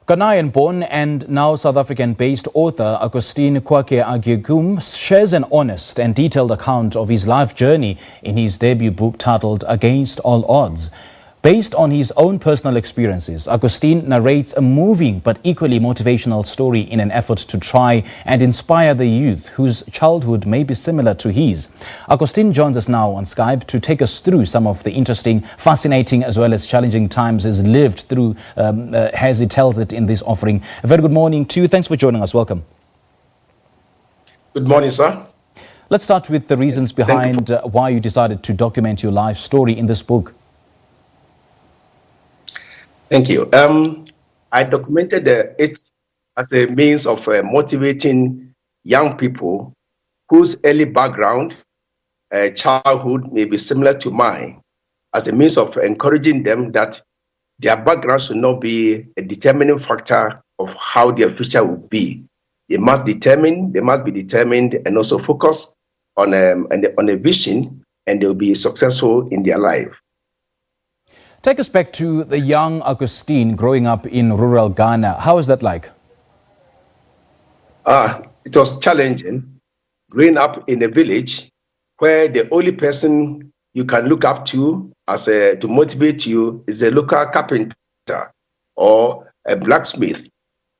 Ghanaian-born and now South African-based author Augustine Kwakye-Agyekum shares an honest and detailed account of his life journey in his debut book titled Against All Odds. Based on his own personal experiences, Augustine narrates a moving but equally motivational story in an effort to try and inspire the youth whose childhood may be similar to his. Augustine joins us now on Skype to take us through some of the interesting, fascinating as well as challenging times he's lived through as he tells it in this offering. A very good morning to you. Thanks for joining us. Welcome. Good morning, sir. Let's start with the reasons behind why you decided to document your life story in this book. Thank you. I documented it as a means of motivating young people whose early background, childhood may be similar to mine, as a means of encouraging them that their background should not be a determining factor of how their future will be. They must be determined and also focus on a vision, and they'll be successful in their life. Take us back to the young Augustine growing up in rural Ghana. How is that like? It was challenging. Growing up in a village where the only person you can look up to to motivate you is a local carpenter or a blacksmith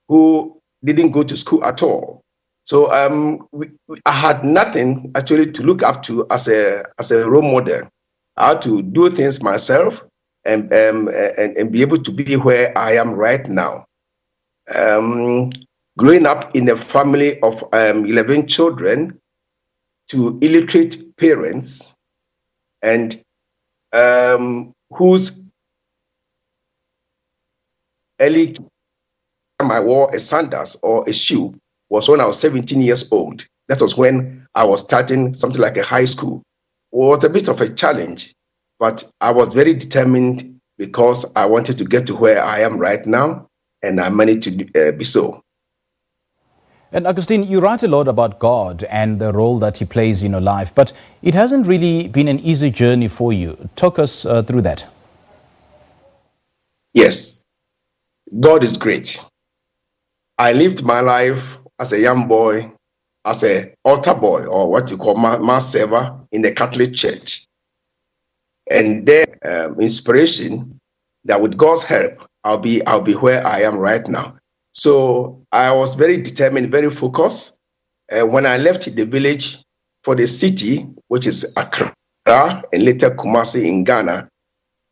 who didn't go to school at all. So I had nothing actually to look up to as a role model. I had to do things myself and be able to be where I am right now. Growing up in a family of 11 children to illiterate parents and whose early time I wore a sandals or a shoe was when I was 17 years old. That was when I was starting something like a high school. It was a bit of a challenge, but I was very determined because I wanted to get to where I am right now, and I managed to be so. And Augustine, you write a lot about God and the role that he plays in your life, but it hasn't really been an easy journey for you. Talk us through that. Yes, God is great. I lived my life as a young boy, as an altar boy, or what you call mass server in the Catholic Church. And then inspiration that with God's help, I'll be where I am right now. So I was very determined, very focused. When I left the village for the city, which is Accra and later Kumasi in Ghana,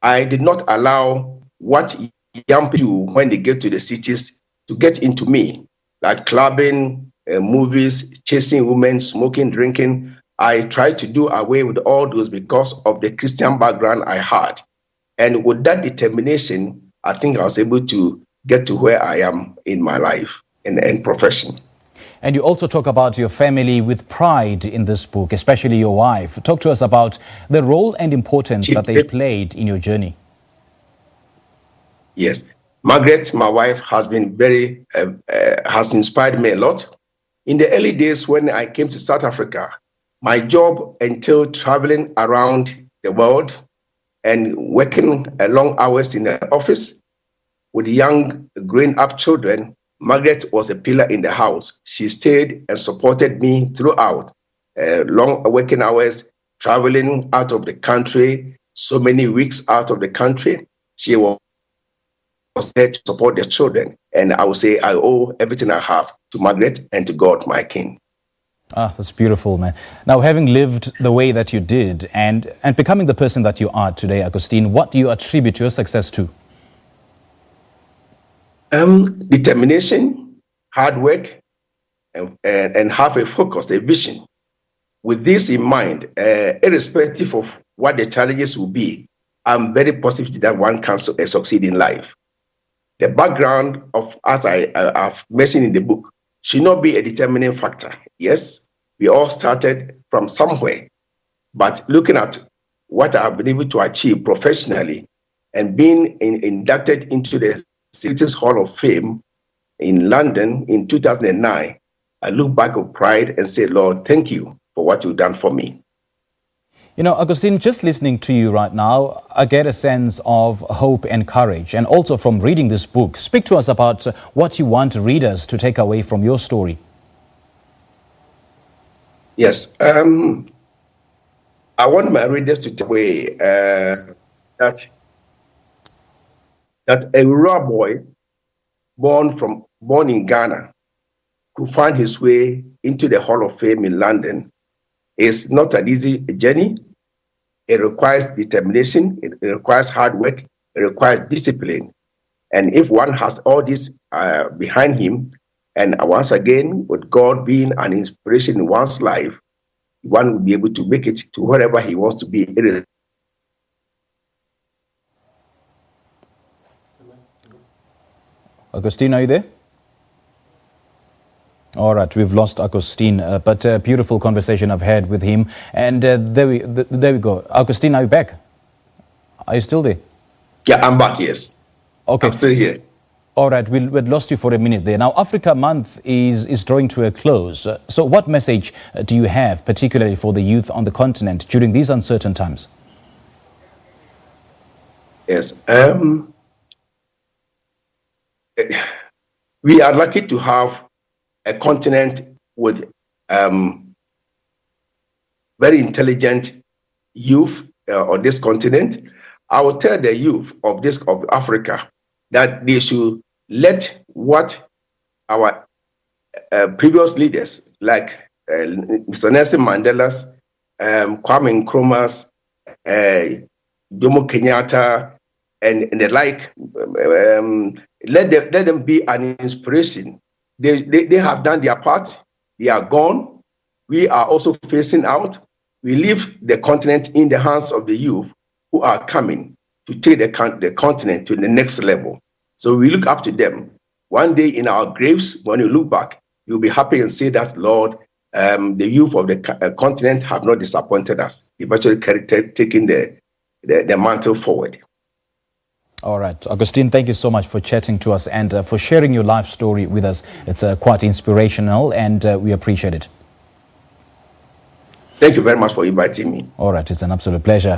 I did not allow what young people do when they get to the cities to get into me, like clubbing, movies, chasing women, smoking, drinking. I tried to do away with all those because of the Christian background I had. And with that determination, I think I was able to get to where I am in my life and profession. And you also talk about your family with pride in this book, especially your wife. Talk to us about the role and importance that they played in your journey. Yes. Margaret, my wife, has been has inspired me a lot. In the early days when I came to South Africa, my job entailed traveling around the world and working long hours in the office. With young, growing-up children, Margaret was a pillar in the house. She stayed and supported me throughout long working hours, traveling out of the country, so many weeks out of the country. She was there to support the children. And I would say I owe everything I have to Margaret and to God, my King. That's beautiful, man. Now, having lived the way that you did and becoming the person that you are today, Augustine, what do you attribute your success to? Determination, hard work, and have a focus, a vision. With this in mind, irrespective of what the challenges will be, I'm very positive that one can succeed in life. The background of, as I have mentioned in the book, should not be a determining factor. Yes, we all started from somewhere, but looking at what I have been able to achieve professionally and being inducted into the Cities Hall of Fame in London in 2009, I look back with pride and say, Lord, thank you for what you've done for me. You know, Augustine, just listening to you right now, I get a sense of hope and courage. And also from reading this book, speak to us about what you want readers to take away from your story. Yes. I want my readers to take away that a rural boy born in Ghana to find his way into the Hall of Fame in London is not an easy journey. It requires determination, it requires hard work, it requires discipline. And if one has all this behind him, and once again, with God being an inspiration in one's life, one will be able to make it to wherever he wants to be. Augustine, are you there? All right, we've lost Augustine, but a beautiful conversation I've had with him. And there we go. Augustine, are you back? Are you still there? Yeah, I'm back, yes. Okay. I'm still here. All right, we'd lost you for a minute there. Now, Africa Month is drawing to a close. So what message do you have, particularly for the youth on the continent during these uncertain times? Yes. We are lucky to have a continent with very intelligent youth on this continent. I will tell the youth of Africa that they should let what our previous leaders like Mr. Nelson Mandela's, Kwame Nkrumah's, Jomo Kenyatta, and the like, let them be an inspiration. They have done their part. They are gone. We are also facing out. We leave the continent in the hands of the youth who are coming to take the continent to the next level. So we look up to them. One day in our graves, when you look back, you'll be happy and say that, Lord, the youth of the continent have not disappointed us. They've actually taken the mantle forward. All right. Augustine, thank you so much for chatting to us and for sharing your life story with us. It's quite inspirational and we appreciate it. Thank you very much for inviting me. All right. It's an absolute pleasure.